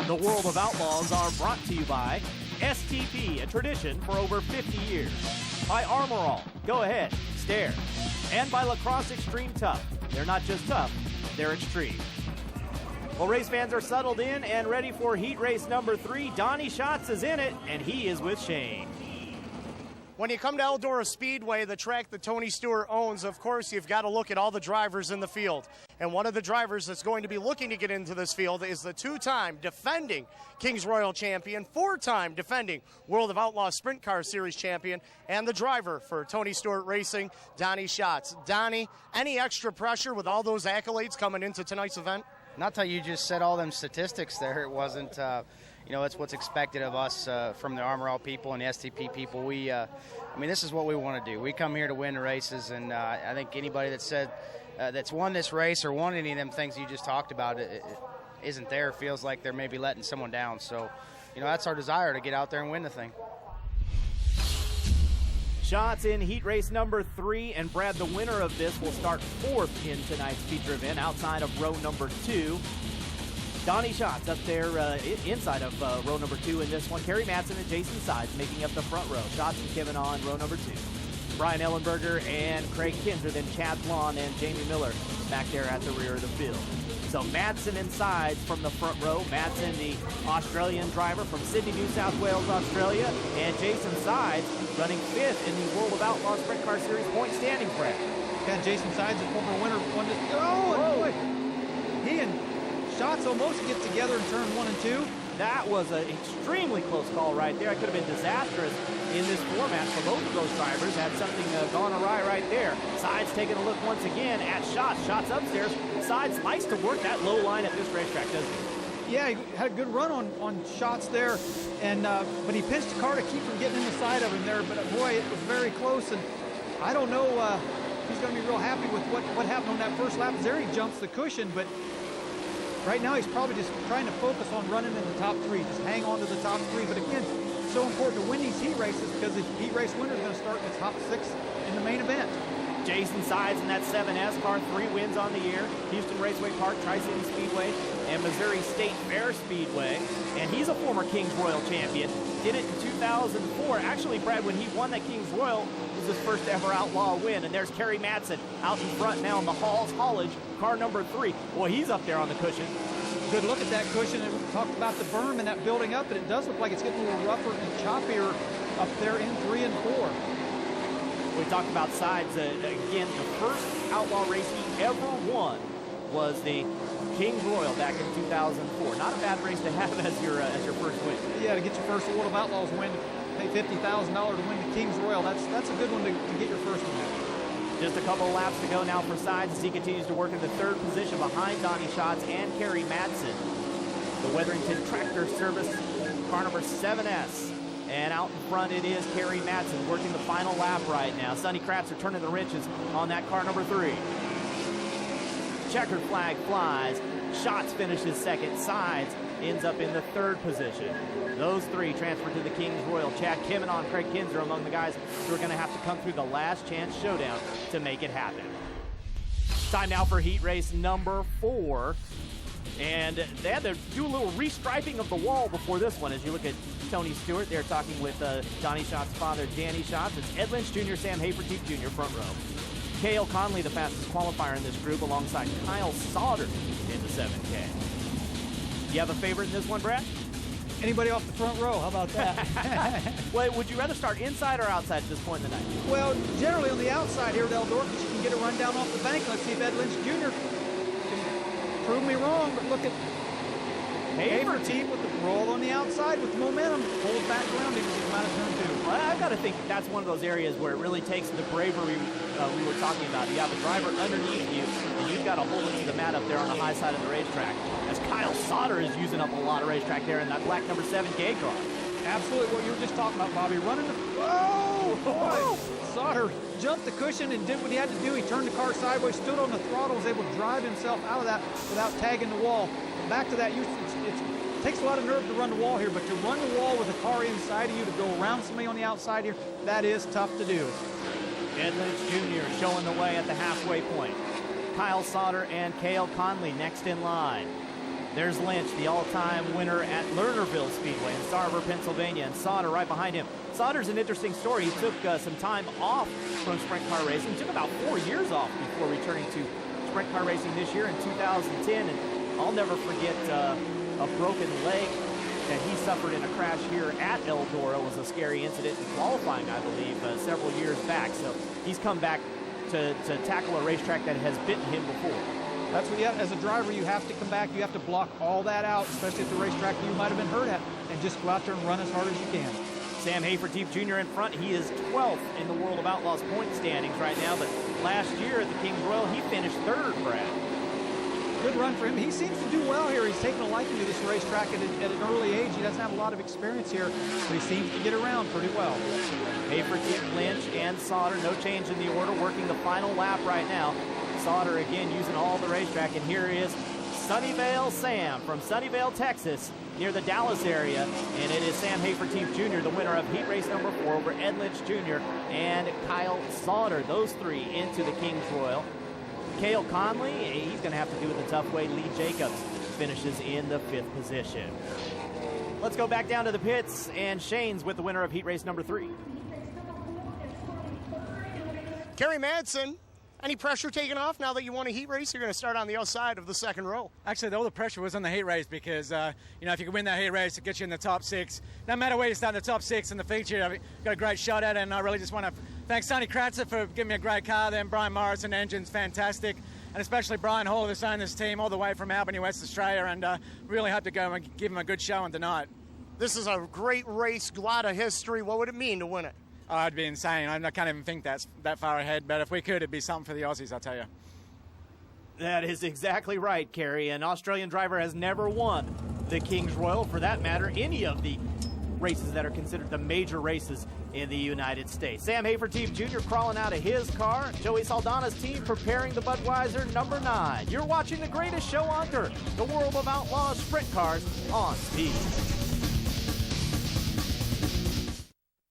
The World of Outlaws are brought to you by STP, a tradition for over 50 years. By Armor All, go ahead, stare. And by Lacrosse Extreme Tough. They're not just tough, they're extreme. Well, race fans are settled in and ready for heat race number 3. Donnie Schatz is in it, and he is with Shane. When you come to Eldora Speedway, the track that Tony Stewart owns, of course, you've got to look at all the drivers in the field. And one of the drivers that's going to be looking to get into this field is the two-time defending Kings Royal champion, four-time defending World of Outlaws Sprint Car Series champion, and the driver for Tony Stewart Racing, Donnie Schatz. Donnie, any extra pressure with all those accolades coming into tonight's event? Not till you just said all them statistics there. It wasn't, it's what's expected of us from the Armor All people and the STP people. This is what we want to do. We come here to win the races, and I think anybody that said that's won this race or won any of them things you just talked about it isn't there, feels like they're maybe letting someone down. So, that's our desire, to get out there and win the thing. Schatz in heat race number 3, and Brad, the winner of this, will start 4th in tonight's feature event outside of row number 2. Donnie Schatz up there inside of row number 2 in this one. Kerry Madsen and Jason Sides making up the front row. Schatz and Kevin on row number 2. Brian Ellenberger and Craig Kinzer, then Chad Blon and Jamie Miller back there at the rear of the field. So Madsen and Sides from the front row. Madsen, the Australian driver from Sydney, New South Wales, Australia. And Jason Sides running 5th in the World of Outlaws Sprint Car Series point standings, Brad. Yeah, Jason Sides, a former winner. Boy, he and Schatz almost get together in turn 1 and 2. That was an extremely close call right there. It could have been disastrous in this format for both of those drivers. Had something gone awry right there. Sides taking a look once again at Schatz. Schatz upstairs. Sides likes to work that low line at this racetrack, doesn't he? Yeah, he had a good run on Schatz there, and but he pinched the car to keep from getting in the side of him there. But boy, it was very close, and I don't know. He's going to be real happy with what happened on that first lap. There he jumps the cushion, but right now he's probably just trying to focus on running in the top 3, just hang on to the top 3. But again, it's so important to win these heat races because the heat race winner is going to start in the top 6 in the main event. Jason Sides in that 7S car, 3 wins on the year. Houston Raceway Park, Tri-City Speedway, and Missouri State Fair Speedway. And he's a former Kings Royal champion. Did it in 2004. Actually, Brad, when he won that Kings Royal, it was his first ever Outlaw win. And there's Kerry Madsen out in front now in the Halls Haulage, car number 3. Boy, he's up there on the cushion. Good look at that cushion. And we talked about the berm and that building up, and it does look like it's getting a little rougher and choppier up there in 3 and 4. We talked about Sides. Again, the first Outlaw race he ever won was the Kings Royal back in 2004. Not a bad race to have as your first win. Yeah, to get your first World of Outlaws win, to pay $50,000 to win the Kings Royal, that's a good one to get your first one. Just a couple of laps to go now for Sides as he continues to work in the 3rd position behind Donnie Schatz and Kerry Madsen. The Weatherington Tractor Service car number 7S. And out in front it is Kerry Madsen working the final lap right now. Sonny Kratzer turning the wrenches on that car number 3. Checkered flag flies. Schatz finishes 2nd. Sides ends up in the 3rd position. Those 3 transfer to the Kings Royal. Chad Kimmenon, Craig Kinzer among the guys who are going to have to come through the last chance showdown to make it happen. Time now for heat race number 4. And they had to do a little restriping of the wall before this one. As you look at Tony Stewart, they're talking with Donnie Schatz's father, Danny Schatz. It's Ed Lynch Jr., Sam Haferteef Jr., front row. Cale Conley, the fastest qualifier in this group, alongside Kyle Sauter in the 7K. You have a favorite in this one, Brad? Anybody off the front row, how about that? Well, would you rather start inside or outside at this point in the night? Well, generally on the outside here at Eldora, because you can get a run down off the bank. Let's see if Ed Lynch Jr. can prove me wrong, but look at Haferteef with the roll on the outside with the momentum. Hold back around him as he come out of turn 2. Well, I've got to think that's one of those areas where it really takes the bravery we were talking about. You have a driver underneath you, and you've got to hold it to the mat up there on the high side of the racetrack. As Kyle Sauter is using up a lot of racetrack there in that black number 7K car. Absolutely what you were just talking about, Bobby. Running the... Whoa! Boy! Sauter jumped the cushion and did what he had to do. He turned the car sideways, stood on the throttle, was able to drive himself out of that without tagging the wall. Back to that, it takes a lot of nerve to run the wall here, but to run the wall with a car inside of you, to go around somebody on the outside here, that is tough to do. Ed Lynch Jr. showing the way at the halfway point. Kyle Sauter and Cale Conley next in line. There's Lynch, the all-time winner at Lernerville Speedway in Star Harbor, Pennsylvania, and Sauter right behind him. Sauter's an interesting story. He took some time off from sprint car racing, took about 4 years off before returning to sprint car racing this year in 2010, and I'll never forget a broken leg that he suffered in a crash here at Eldora. It was a scary incident in qualifying, I believe, several years back. So he's come back to tackle a racetrack that has bitten him before. That's what, yeah, as a driver, you have to come back. You have to block all that out, especially at the racetrack you might have been hurt at, and just go out there and run as hard as you can. Sam Haferteef Jr. in front. He is 12th in the World of Outlaws point standings right now, but last year at the Kings Royal, he finished third, Brad. Good run for him. He seems to do well here. He's taken a liking to this racetrack at an early age. He doesn't have a lot of experience here, but he seems to get around pretty well. Haferteef, Lynch, and Sauter, no change in the order, working the final lap right now. Sauter again using all the racetrack, and here is Sunnyvale Sam from Sunnyvale, Texas, near the Dallas area, and it is Sam Haferteef Jr., the winner of heat race number 4 over Ed Lynch Jr. and Kyle Sauter. Those three into the Kings Royal. Cale Conley, he's going to have to do it the tough way. Lee Jacobs finishes in the 5th position. Let's go back down to the pits, and Shane's with the winner of heat race number 3. Kerry Madsen, any pressure taken off now that you won a heat race? You're going to start on the outside of the second row. Actually, all the pressure was on the heat race because, if you can win that heat race, it gets you in the top 6. No matter where you start in the top 6 in the feature, I've got a great shot at it, and I really just want to thank Sonny Kratzer for giving me a great car, then Brian Morrison, engine's fantastic, and especially Brian Hall, who's owned this team all the way from Albany, West Australia, and really hope to go and give him a good showing tonight. This is a great race, a lot of history. What would it mean to win it? Oh, it'd be insane. I can't even think that's that far ahead, but if we could, it'd be something for the Aussies, I'll tell you. That is exactly right, Kerry. An Australian driver has never won the Kings Royal, for that matter, any of the races that are considered the major races in the United States. Sam Haferteef Jr. crawling out of his car. Joey Saldana's team preparing the Budweiser number 9. You're watching the greatest show on dirt, the World of Outlaws Sprint Cars on Speed.